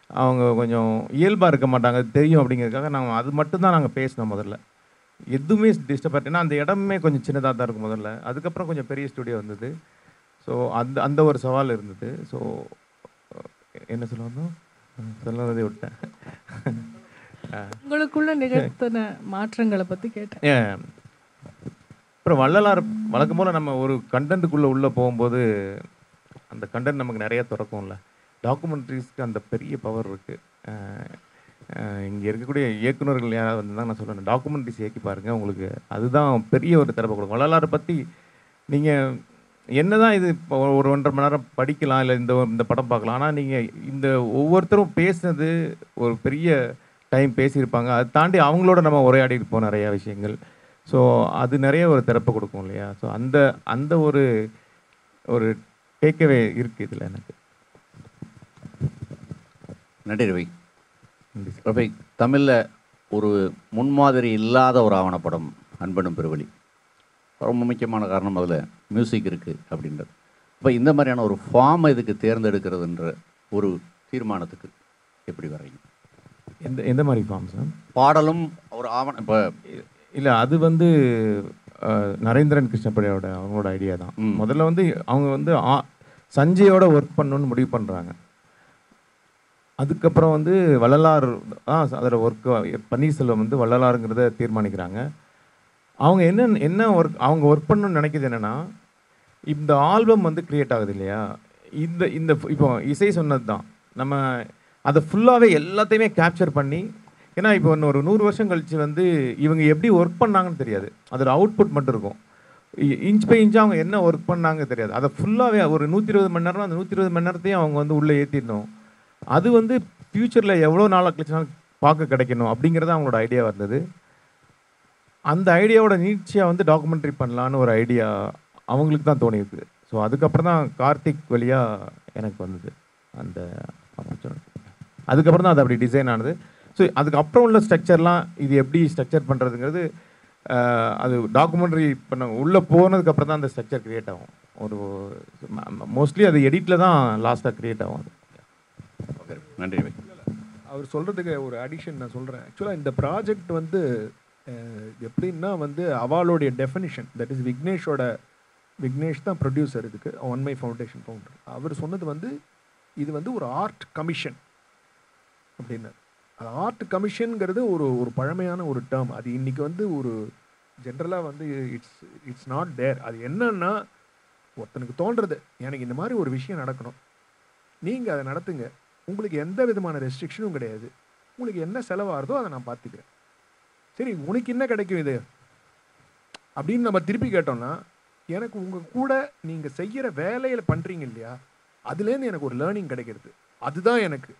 S3: அவங்க கொஞ்சம் இயல்பாக இருக்க மாட்டாங்க, அது தெரியும். அப்படிங்கிறதுக்காக நாங்கள் அது மட்டும்தான் நாங்கள் பேசினோம் முதல்ல. எதுவுமே டிஸ்டர்ப் ஆகிட்டேன்னா அந்த இடமே கொஞ்சம் சின்னதாக தான் இருக்கும் முதல்ல. அதுக்கப்புறம் கொஞ்சம் பெரிய ஸ்டுடியோ வந்தது. ஸோ அந்த ஒரு சவால் இருந்தது. ஸோ என்ன சொல்ல வந்தோம், சொல்லவே விட்டேன்.
S5: உங்களுக்குள்ள நிகழ்த்தின மாற்றங்களை பற்றி கேட்டேன்.
S3: அப்புறம் வள்ளலார் வழக்கம் போல் நம்ம ஒரு கண்டென்ட்டுக்குள்ளே உள்ளே போகும்போது அந்த கண்டென்ட் நமக்கு நிறைய திறக்கும்ல. டாக்குமெண்ட்ரிஸ்க்கு அந்த பெரிய பவர் இருக்குது. இங்கே இருக்கக்கூடிய இயக்குநர்கள் யாராவது வந்து தான் நான் சொல்கிறேன், டாக்குமெண்ட்ரிஸ் இயக்கி பாருங்கள், உங்களுக்கு அதுதான் பெரிய ஒரு திறப்பை கொடுக்கும். வள்ளலாரை பற்றி நீங்கள் என்ன தான் இது இப்போ ஒரு 1.5 மணி நேரம் படிக்கலாம், இல்லை இந்த படம் பார்க்கலாம். ஆனால் நீங்கள் இந்த ஒவ்வொருத்தரும் பேசுனது ஒரு பெரிய டைம் பேசியிருப்பாங்க. அதை தாண்டி அவங்களோட நம்ம உரையாடி இருப்போம் நிறையா விஷயங்கள். ஸோ அது நிறைய ஒரு திறப்பை கொடுக்கும் இல்லையா. ஸோ அந்த ஒரு டேக்கவே இருக்குது இதில் எனக்கு.
S6: நன்றி ரவி. ரவி, தமிழில் ஒரு முன்மாதிரி இல்லாத ஒரு ஆவணப்படம் அன்பனும் பெருவழி. ரொம்ப முக்கியமான காரணம் அதில் மியூசிக் இருக்குது அப்படின்றது. இப்போ இந்த மாதிரியான ஒரு ஃபார்மை இதுக்கு தேர்ந்தெடுக்கிறதுன்ற ஒரு தீர்மானத்துக்கு எப்படி வரீங்க?
S3: எந்த மாதிரி ஃபார்ம் சார்?
S6: பாடலும் ஒரு ஆவணம். இப்போ
S3: இல்லை, அது வந்து நரேந்திரன் கிருஷ்ணபிரியாவோட அவங்களோட ஐடியா தான். முதல்ல வந்து அவங்க வந்து சஞ்சயோட ஒர்க் பண்ணணுன்னு முடிவு பண்ணுறாங்க. அதுக்கப்புறம் வந்து வள்ளலார் அதில் ஒர்க் பன்னீர்செல்வம் வந்து வள்ளலாருங்கிறத தீர்மானிக்கிறாங்க. அவங்க என்ன ஒர்க் பண்ணணும்னு நினைக்கிது என்னென்னா, இந்த ஆல்பம் வந்து க்ரியேட் ஆகுது இல்லையா, இந்த இப்போ இசை சொன்னது தான், நம்ம அதை ஃபுல்லாகவே எல்லாத்தையுமே கேப்சர் பண்ணி, ஏன்னா இப்போ ஒரு 100 வருஷம் கழித்து வந்து இவங்க எப்படி ஒர்க் பண்ணாங்கன்னு தெரியாது, அதோட அவுட்புட் மட்டும் இருக்கும். இன்ச் பை இன்ச்சாக அவங்க என்ன ஒர்க் பண்ணாங்க தெரியாது. அதை ஃபுல்லாகவே ஒரு 120 மணி நேரம், அந்த 120 மணி நேரத்தையும் அவங்க வந்து உள்ளே ஏற்றிடணும். அது வந்து ஃப்யூச்சரில் எவ்வளோ நாளாக கழிச்சுனாலும் பார்க்க கிடைக்கணும் அப்படிங்கிறது அவங்களோட ஐடியா வந்தது. அந்த ஐடியாவோட நீட்சியாக வந்து டாக்குமெண்ட்ரி பண்ணலான்னு ஒரு ஐடியா அவங்களுக்கு தான் தோணியிருக்கு. ஸோ அதுக்கப்புறம் தான் கார்த்திக் வழியாக எனக்கு வந்தது அந்த ஆப்பர்ச்சுனிட்டி. அதுக்கப்புறம் தான் அது அப்படி டிசைன் ஆனது. ஸோ அதுக்கப்புறம் உள்ள ஸ்ட்ரக்சர்லாம் இது எப்படி ஸ்ட்ரக்சர் பண்ணுறதுங்கிறது அது டாக்குமெண்ட்ரி பண்ண உள்ளே போனதுக்கப்புறம் தான் அந்த ஸ்ட்ரக்சர் க்ரியேட் ஆகும். ஒரு மோஸ்ட்லி அது எடிட்டில் தான் லாஸ்ட்டாக க்ரியேட் ஆகும். அது
S6: ஓகே, நன்றி.
S1: அவர் சொல்கிறதுக்கு ஒரு அடிஷன் நான் சொல்கிறேன். ஆக்சுவலாக இந்த ப்ராஜெக்ட் வந்து எப்படின்னா வந்து அவளுடைய டெஃபினிஷன், தட் இஸ் விக்னேஷ் தான் ப்ரொடியூசர் இதுக்கு, ஒன் மை ஃபவுண்டேஷன் ஃபவுண்டர். அவர் சொன்னது வந்து இது வந்து ஒரு ஆர்ட் கமிஷன் அப்படின்னாரு. அது ஆர்ட் கமிஷனுங்கிறது ஒரு பழமையான ஒரு டேர்ம். அது இன்றைக்கி வந்து ஒரு ஜென்ரலாக வந்து இட்ஸ் நாட் தேர். அது என்னன்னா, ஒருத்தனுக்கு தோன்றது எனக்கு இந்த மாதிரி ஒரு விஷயம் நடக்கணும், நீங்கள் அதை நடத்துங்க, உங்களுக்கு எந்த விதமான ரெஸ்ட்ரிக்ஷனும் கிடையாது, உங்களுக்கு என்ன செலவாகிறதோ அதை நான் பார்த்துக்கிறேன், சரி உனக்கு என்ன கிடைக்கும் இது அப்படின்னு நம்ம திருப்பி கேட்டோம்னா, எனக்கு உங்கள் கூட நீங்கள் செய்கிற வேலையில் பண்ணுறீங்க இல்லையா, அதுலேருந்து எனக்கு ஒரு லேர்னிங் கிடைக்கிறது, அதுதான் எனக்கு.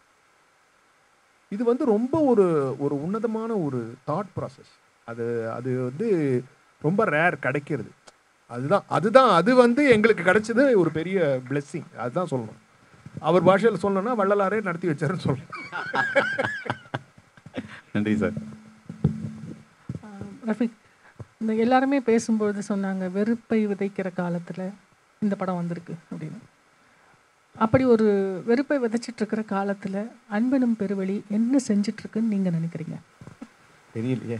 S1: இது வந்து ரொம்ப ஒரு உன்னதமான ஒரு தாட் ப்ராசஸ். அது வந்து ரொம்ப ரேர் கிடைக்கிறது. அது வந்து எங்களுக்கு கிடைச்சது ஒரு பெரிய பிளெஸ்ஸிங். அதுதான் சொல்லணும். அவர் பாஷையில் சொல்லணும்னா வள்ளலாரே நடத்தி வச்சாருன்னு சொல்லணும்.
S6: நன்றி சார்.
S5: ரஃபிக், இந்த எல்லாருமே பேசும்பொழுது சொன்னாங்க வெறுப்பை விதைக்கிற காலத்தில் இந்த படம் வந்திருக்கு அப்படின்னு. அப்படி ஒரு வெறுப்பை விதைச்சிட்ருக்கிற காலத்தில் அன்பனும் பெருவழி என்ன செஞ்சிட்ருக்குன்னு நீங்கள் நினைக்கிறீங்க?
S3: தெரியலையே,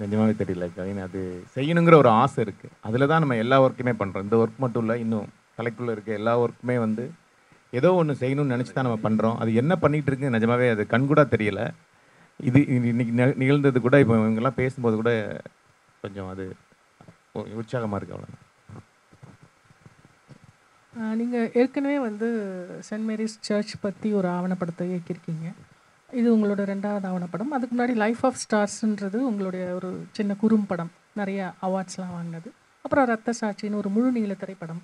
S3: நிஜமாவே தெரியல. அது செய்யணுங்கிற ஒரு ஆசை இருக்குது. அதில் தான் நம்ம எல்லா ஒர்க்குமே பண்ணுறோம். இந்த ஒர்க் மட்டும் இல்லை, இன்னும் தலைக்குள்ளே இருக்க எல்லா ஒர்க்குமே வந்து ஏதோ ஒன்று செய்யணும்னு நினச்சி தான் நம்ம பண்ணுறோம். அது என்ன பண்ணிகிட்டு இருக்கு நிஜமாவே அது கண்கூட தெரியல. இது இன்னைக்கு நிகழ்ந்தது கூட இப்போ இவங்கெல்லாம் பேசும்போது கூட கொஞ்சம் அது உற்சாகமாக இருக்குது. அவ்வளோ.
S5: நீங்கள் ஏற்கனவே வந்து சென்ட் மேரிஸ் சர்ச் பற்றி ஒரு ஆவணப்படத்தை இயக்கியிருக்கீங்க. இது உங்களோட 2வது ஆவணப்படம். அதுக்கு முன்னாடி லைஃப் ஆஃப் ஸ்டார்ஸ்ன்றது உங்களுடைய ஒரு சின்ன குறும்படம், நிறைய அவார்ட்ஸ்லாம் வாங்கினது. அப்புறம் ரத்த சாட்சின்னு ஒரு முழுநீள திரைப்படம்.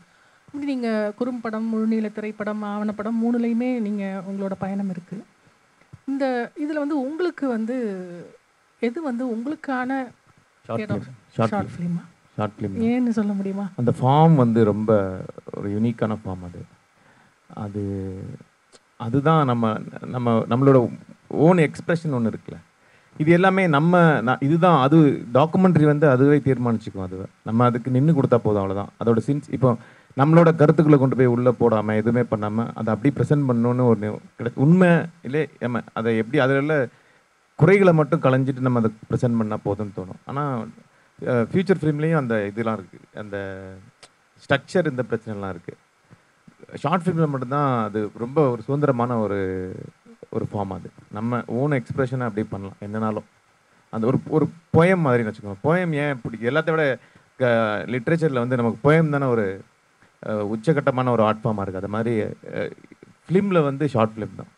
S5: இப்படி நீங்கள் குறும்படம், முழுநீள திரைப்படம், ஆவணப்படம் 3லையுமே நீங்கள் உங்களோட பயணம் இருக்குது. இந்த இதில் வந்து உங்களுக்கு வந்து எது வந்து உங்களுக்கான ஷார்ட் ஃபிலிமா?
S3: ஷார்ட் ஃபிலிம்
S5: ஏன்னு சொல்ல முடியுமா?
S3: அந்த ஃபார்ம் வந்து ரொம்ப ஒரு யூனிக்கான ஃபார்ம் அது அதுதான் நம்மளோட ஓன் எக்ஸ்பிரஷன் ஒன்று இருக்குல்ல, இது எல்லாமே இதுதான். அது டாக்குமெண்ட்ரி வந்து அதுவே தீர்மானிச்சுக்கும். நம்ம அதுக்கு நின்று கொடுத்தா போதும், அவ்வளோதான். அதோட இப்போ நம்மளோட கருத்துக்களை கொண்டு போய் உள்ளே போடாமல் எதுவுமே பண்ணாமல் அதை அப்படி ப்ரெசென்ட் பண்ணணுன்னு ஒரு உண்மை இல்லை. நம்ம அதை எப்படி அதில் குறைகளை மட்டும் களைஞ்சிட்டு நம்ம அதை ப்ரெசென்ட் பண்ணால் போதும்னு தோணும். ஆனால் ஃப்யூச்சர் ஃபிலிம்லேயும் அந்த இதெல்லாம் இருக்குது, அந்த ஸ்ட்ரக்சர் இந்த பிரச்சனைலாம் இருக்குது. ஷார்ட் ஃபிலிமில் மட்டும்தான் அது ரொம்ப ஒரு சுதந்திரமான ஒரு ஃபார்ம். அது நம்ம ஓன் எக்ஸ்பிரஷனை அப்படி பண்ணலாம் என்னன்னாலும். அந்த ஒரு போயம் மாதிரின்னு வச்சுக்கோங்க. போயம் ஏன் பிடிக்கும் எல்லாத்த விட லிட்ரேச்சரில் வந்து நமக்கு போயம் தானே ஒரு உச்சகட்டமான ஒரு ஆர்ட் ஃபார்மாக இருக்குது. அது மாதிரி ஃபிலிமில் வந்து ஷார்ட் ஃபிலிம் தான்.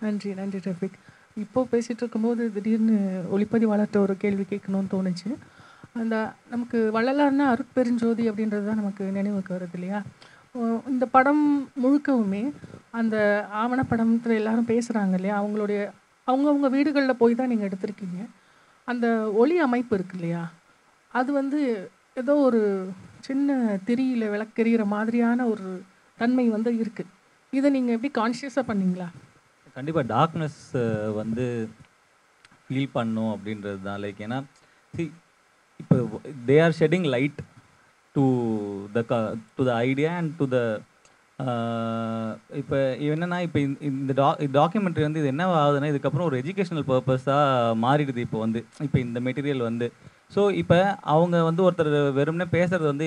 S5: நன்றி நன்றி ரஃபீக். இப்போ பேசிகிட்டு இருக்கும்போது திடீர்னு ஒளிப்பதிவாளர்கிட்ட ஒரு கேள்வி கேட்கணும்னு தோணுச்சு. அந்த நமக்கு வள்ளலார்னா அருட்பெருஞ்சோதி அப்படின்றது தான் நமக்கு நினைவுக்கு வருது இல்லையா? இந்த படம் முழுக்கவுமே அந்த ஆவணப்படத்தில் எல்லாரும் பேசுகிறாங்க இல்லையா, அவங்கவுங்க வீடுகளில் போய் தான் நீங்கள் எடுத்திருக்கீங்க. அந்த ஒளி அமைப்பு இருக்கு இல்லையா, அது வந்து ஏதோ ஒரு சின்ன திரியில் விளக்கெறிகிற மாதிரியான ஒரு தன்மை வந்து இருக்குது. இதை நீங்கள் எப்படி கான்ஷியஸாக பண்ணீங்களா?
S2: கண்டிப்பாக டார்க்னஸ் வந்து ஃபீல் பண்ணும் அப்படின்றது தான். லைக் ஏன்னா இப்போ they are shedding light to the idea and to the இப்போ என்னென்னா இப்போ இந்த டாக்குமெண்ட்ரி வந்து இது என்ன ஆகுதுன்னா இதுக்கப்புறம் ஒரு எஜுகேஷனல் பர்பஸாக மாறிடுது. இப்போ இந்த மெட்டீரியல் வந்து ஸோ இப்போ அவங்க வந்து ஒருத்தர் வெறும்னே பேசுகிறது வந்து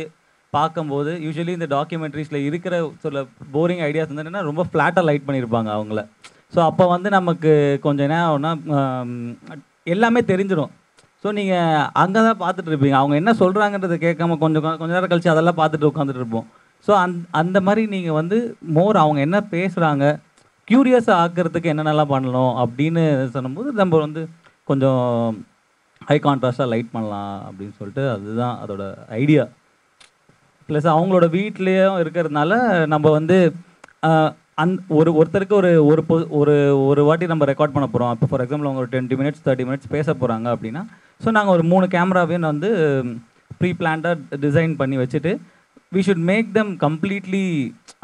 S2: பார்க்கும்போது யூஸ்வலி இந்த டாக்குமெண்ட்ரிஸில் இருக்கிற சில போரிங் ஐடியாஸ் வந்து என்னென்னா ரொம்ப ஃப்ளாட்டாக லைட் பண்ணியிருப்பாங்க அவங்கள. ஸோ அப்போ வந்து நமக்கு கொஞ்சம் என்ன ஆகும்னா எல்லாமே தெரிஞ்சிடும். ஸோ நீங்கள் அங்கே தான் பார்த்துட்டு இருப்பீங்க, அவங்க என்ன சொல்கிறாங்கன்றதை கேட்காம கொஞ்சம் நேரம் கழிச்சு அதெல்லாம் பார்த்துட்டு உட்காந்துட்டு இருப்போம். ஸோ அந்த மாதிரி நீங்கள் வந்து மோர் அவங்க என்ன பேசுகிறாங்க க்யூரியஸாக ஆக்கிறதுக்கு என்னென்னலாம் பண்ணணும் அப்படின்னு சொல்லும்போது நம்ம வந்து கொஞ்சம் ஹை கான்ட்ராஸ்டாக லைட் பண்ணலாம் அப்படின்னு சொல்லிட்டு அதுதான் அதோட ஐடியா. ப்ளஸ் அவங்களோட வீட்லேயும் இருக்கிறதுனால நம்ம வந்து ஒருத்தருக்கு ஒரு வாட்டி நம்ம ரெக்கார்ட் பண்ண போகிறோம். இப்போ ஃபார் எக்ஸாம்பிள் அவங்க ஒரு 20 minutes 30 minutes பேச போகிறாங்க அப்படின்னா ஸோ நாங்கள் ஒரு 3 கேமராவையும் வந்து ப்ரீ பிளான்டாக டிசைன் பண்ணி வச்சுட்டு we should make them completely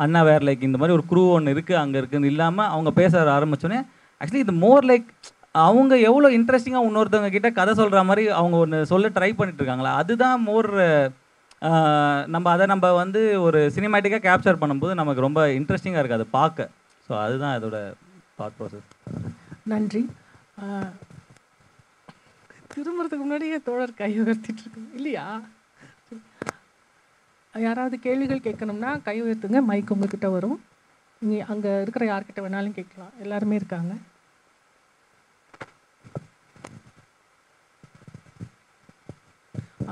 S2: unaware. Like இந்த மாதிரி ஒரு க்ரூ ஒன்று இருக்குது அங்கே இருக்குன்னு இல்லாமல் அவங்க பேச ஆரம்பித்தோன்னே ஆக்சுவலி இது மோர் லைக் அவங்க எவ்வளோ இன்ட்ரெஸ்டிங்காக இன்னொருத்தவங்க கிட்ட கதை சொல்கிற மாதிரி அவங்க ஒன்று சொல்ல ட்ரை பண்ணிட்டு இருக்காங்களா, அதுதான் மோர் நம்ம வந்து ஒரு சினிமேட்டிக்காக கேப்சர் பண்ணும்போது நமக்கு ரொம்ப இன்ட்ரெஸ்டிங்காக இருக்குது அதை பார்க்க. ஸோ அதுதான் அதோட தாட் ப்ராசஸ்.
S5: நன்றி. திரும்புறதுக்கு முன்னாடியே தோழர் கை உயர்த்திட்டு இருக்கு இல்லையா? யாராவது கேள்விகள் கேட்கணும்னா கை உயர்த்துங்க, மைக் உங்ககிட்ட வரும். நீங்கள் அங்கே இருக்கிற யார்கிட்ட வேணாலும் கேட்கலாம், எல்லாருமே இருக்காங்க.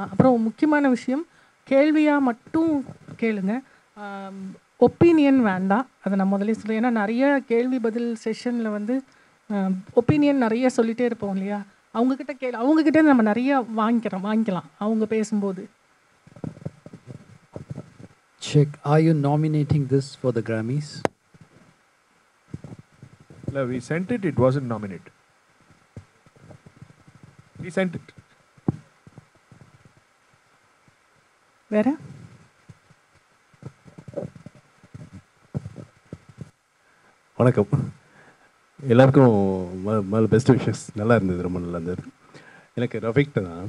S5: அப்புறம் முக்கியமான விஷயம், கேள்வியாக மட்டும் கேளுங்க, ஒப்பீனியன் வேண்டாம். அதை நான் முதலே சொல்லுவேன். ஏன்னா நிறைய கேள்வி பதில் செஷனில் வந்து ஒப்பீனியன் நிறைய சொல்லிகிட்டே இருப்போம் இல்லையா, அவங்கக்கிட்டே நம்ம நிறைய வாங்கிக்கலாம் அவங்க பேசும்போது.
S7: Check, are you nominating this for the Grammys?
S1: No, we sent it, it wasn't nominated. We sent it.
S5: வேற
S8: வணக்கம் எல்லாருக்கும். முதல்ல பெஸ்ட் விஷஸ். நல்லா இருந்தது, ரொம்ப நல்லா இருந்தது. எனக்கு ரஃபீக்ட்ட தான்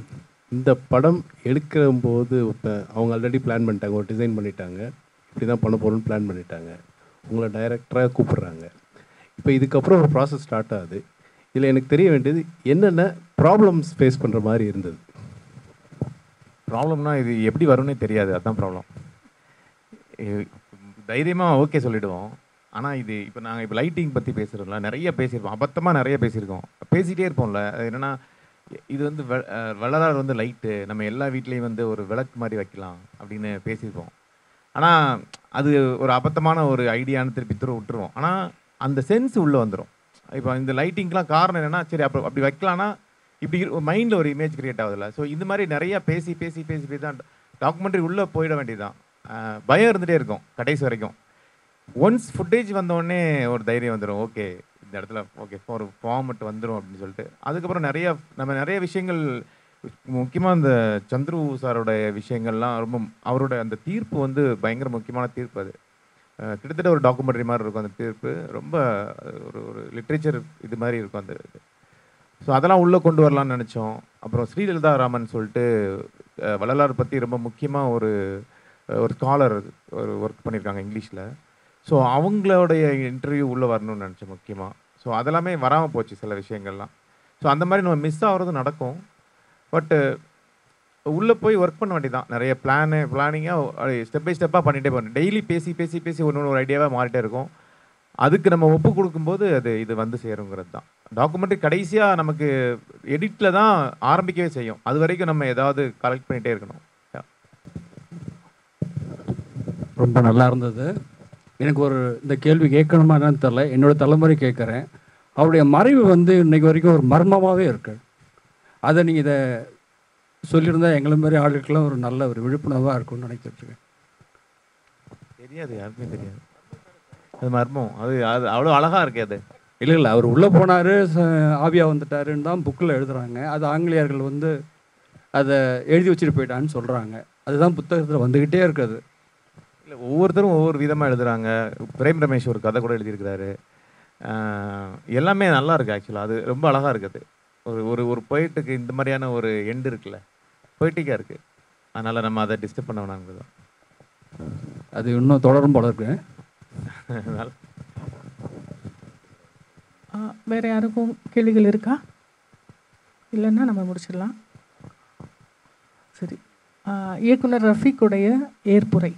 S8: இந்த படம் எடுக்கிற போது இப்போ அவங்க ஆல்ரெடி பிளான் பண்ணிட்டாங்க, ஒரு டிசைன் பண்ணிட்டாங்க, இப்படி தான் பண்ண போகிறோன்னு பிளான் பண்ணிட்டாங்க. உங்களை டைரக்டராக கூப்பிட்றாங்க. இப்போ இதுக்கப்புறம் ஒரு ப்ராசஸ் ஸ்டார்ட் ஆகுது. இதில் எனக்கு தெரிய வேண்டியது என்னென்ன ப்ராப்ளம்ஸ் ஃபேஸ் பண்ணுற மாதிரி இருந்தது.
S3: ப்ராப்ளம்னா இது எப்படி வரும்னே தெரியாது, அதுதான் ப்ராப்ளம். தைரியமாக ஓகே சொல்லிவிடுவோம். ஆனால் இது இப்போ நாங்கள் இப்போ லைட்டிங் பற்றி பேசுகிறோம்ல, நிறைய பேசியிருப்போம், அபத்தமாக நிறைய பேசியிருக்கோம், பேசிகிட்டே இருப்போம்ல. அது என்னென்னா இது வந்து வள்ளலார் வந்து லைட்டு நம்ம எல்லா வீட்லேயும் வந்து ஒரு விளக்கு மாதிரி வைக்கலாம் அப்படின்னு பேசியிருப்போம். ஆனால் அது ஒரு அபத்தமான ஒரு ஐடியான்னு திருப்பி விட்டுருவோம். ஆனால் அந்த சென்ஸ் உள்ளே வந்துடும். இப்போ இந்த லைட்டிங்க்கெலாம் காரணம் என்னென்னா, சரி அப்படி வைக்கலான்னா இப்படி மைண்டில் ஒரு இமேஜ் கிரியேட் ஆகுதுல்ல. ஸோ இந்த மாதிரி நிறையா பேசி தான் டாக்குமெண்ட்ரி உள்ளே போயிட வேண்டியதுதான். பயம் இருந்துகிட்டே இருக்கும் கடைசி வரைக்கும். ஒன்ஸ் ஃபுட்டேஜ் வந்தோடனே ஒரு தைரியம் வந்துடும், ஓகே இந்த இடத்துல ஓகே ஒரு ஃபார்மெட் வந்துடும் அப்படின்னு சொல்லிட்டு அதுக்கப்புறம் நிறைய விஷயங்கள் முக்கியமாக இந்த சந்துரு சாரோடைய விஷயங்கள்லாம் ரொம்ப அவரோட அந்த தீர்ப்பு வந்து பயங்கர முக்கியமான தீர்ப்பு அது. கிட்டத்தட்ட ஒரு டாக்குமெண்ட்ரி மாதிரி இருக்கும் அந்த தீர்ப்பு. ரொம்ப ஒரு ஒரு லிட்ரேச்சர் இது மாதிரி இருக்கும் அந்த இது. ஸோ அதெல்லாம் உள்ளே கொண்டு வரலாம்னு நினச்சோம். அப்புறம் ஸ்ரீலலிதா ராமன் சொல்லிட்டு வள்ளலார் பற்றி ரொம்ப முக்கியமாக ஒரு ஸ்காலர் ஒரு ஒர்க் பண்ணியிருக்காங்க இங்கிலீஷில். ஸோ அவங்களுடைய இன்டர்வியூ உள்ளே வரணும்னு நினச்சேன் முக்கியமாக. ஸோ அதெல்லாமே வராமல் போச்சு சில விஷயங்கள்லாம். ஸோ அந்த மாதிரி நம்ம மிஸ் ஆகிறது நடக்கும். பட்டு உள்ளே போய் ஒர்க் பண்ண வேண்டியதான். நிறைய பிளானிங்காக ஸ்டெப் பை ஸ்டெப்பாக பண்ணிகிட்டே போகணும். டெய்லி பேசி ஒன்று ஒரு ஐடியாவாக மாறிட்டே இருக்கும். அதுக்கு நம்ம ஒப்பு கொடுக்கும்போது இது வந்து சேருங்கிறது தான். டாக்குமெண்ட்ரி கடைசியாக நமக்கு எடிட்டில் தான் ஆரம்பிக்கவே செய்யும். அது வரைக்கும் நம்ம ஏதாவது கலெக்ட் பண்ணிகிட்டே இருக்கணும்.
S9: ரொம்ப நல்லா இருந்தது. எனக்கு இந்த கேள்வி கேட்கணுமா என்னன்னு தெரில, என்னோட தலைமுறை கேட்குறேன். அவருடைய மறைவு வந்து இன்னைக்கு வரைக்கும் ஒரு மர்மமாகவே இருக்கு. அதை நீங்கள் இதை சொல்லியிருந்தா எங்களை மாதிரி ஆளுக்கெல்லாம் ஒரு நல்ல ஒரு விழிப்புணர்வாக இருக்கும்னு நினைச்சிருக்கேன்.
S3: தெரியாது, யாருக்குமே தெரியாது. அது மர்மம். அது அவ்வளோ அழகாக இருக்கு அது.
S9: இல்லை அவர் உள்ளே போனார், ஆவியாக வந்துட்டாருன்னு தான் புக்கில் எழுதுகிறாங்க. அது ஆங்கிலேயர்கள் வந்து அதை எழுதி வச்சுட்டு போயிட்டான்னு சொல்கிறாங்க. அதுதான் புத்தகத்தில் வந்துக்கிட்டே இருக்குது.
S3: இல்லை, ஒவ்வொருத்தரும் ஒவ்வொரு விதமாக எழுதுகிறாங்க. பிரேம் ரமேஷ் ஒரு கதை கூட எழுதியிருக்கிறாரு. எல்லாமே நல்லா இருக்குது ஆக்சுவலாக. அது ரொம்ப அழகாக இருக்குது. ஒரு ஒரு பொயிட்டுக்கு இந்த மாதிரியான ஒரு எண்டு இருக்குல்ல, பொயிட்டிக்காக இருக்குது. அதனால் நம்ம அதை டிஸ்டர்ப் பண்ண வேணாங்கிறது தான்.
S9: அது இன்னும் தொடரும் போல இருக்கு.
S3: அதனால்
S5: வேறு யாருக்கும் கேள்விகள் இருக்கா? இல்லைன்னா நம்ம முடிச்சிடலாம். சரி, இயக்குனர் ரஃபீக்குடைய ஏற்புரை.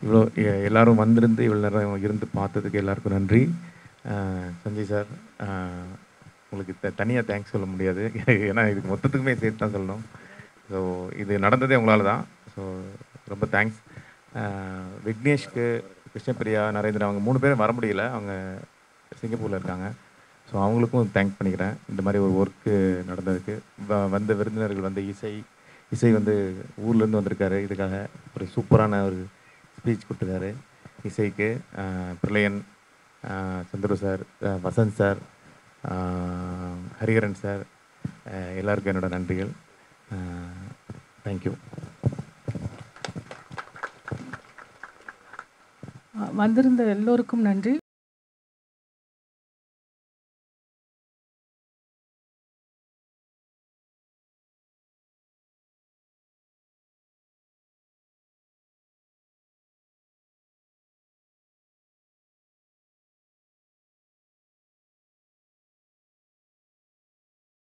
S3: இவ்வளோ எல்லோரும் வந்திருந்து இவ்வளோ நேரம் இருந்து பார்த்ததுக்கு எல்லாருக்கும் நன்றி. சஞ்சய் சார், உங்களுக்கு தனியாக தேங்க்ஸ் சொல்ல முடியாது. ஏன்னா இதுக்கு மொத்தத்துக்குமே சேர்த்து தான் சொல்லணும். ஸோ இது நடந்ததே உங்களால் தான். ஸோ ரொம்ப தேங்க்ஸ். விக்னேஷ்க்கு, கிருஷ்ணபிரியா, நரேந்திரா, அவங்க 3 பேரும் வர முடியல. அவங்க சிங்கப்பூரில் இருக்காங்க. ஸோ அவங்களுக்கும் தேங்க் பண்ணிக்கிறேன். இந்த மாதிரி ஒரு ஒர்க்கு நடந்ததுக்கு. வந்த விருந்தினர்கள் வந்து இசை வந்து ஊர்லேருந்து வந்திருக்காரு. இதுக்காக ஒரு சூப்பரான ஒரு ஸ்பீச் கொடுத்துருக்காரு. இசைக்கு Pralayan, Chandru sir, Vasanth sir, Hariharan sir, எல்லாருக்கும் என்னோடய நன்றிகள். தேங்க்யூ.
S5: வந்திருந்த எல்லோருக்கும் நன்றி.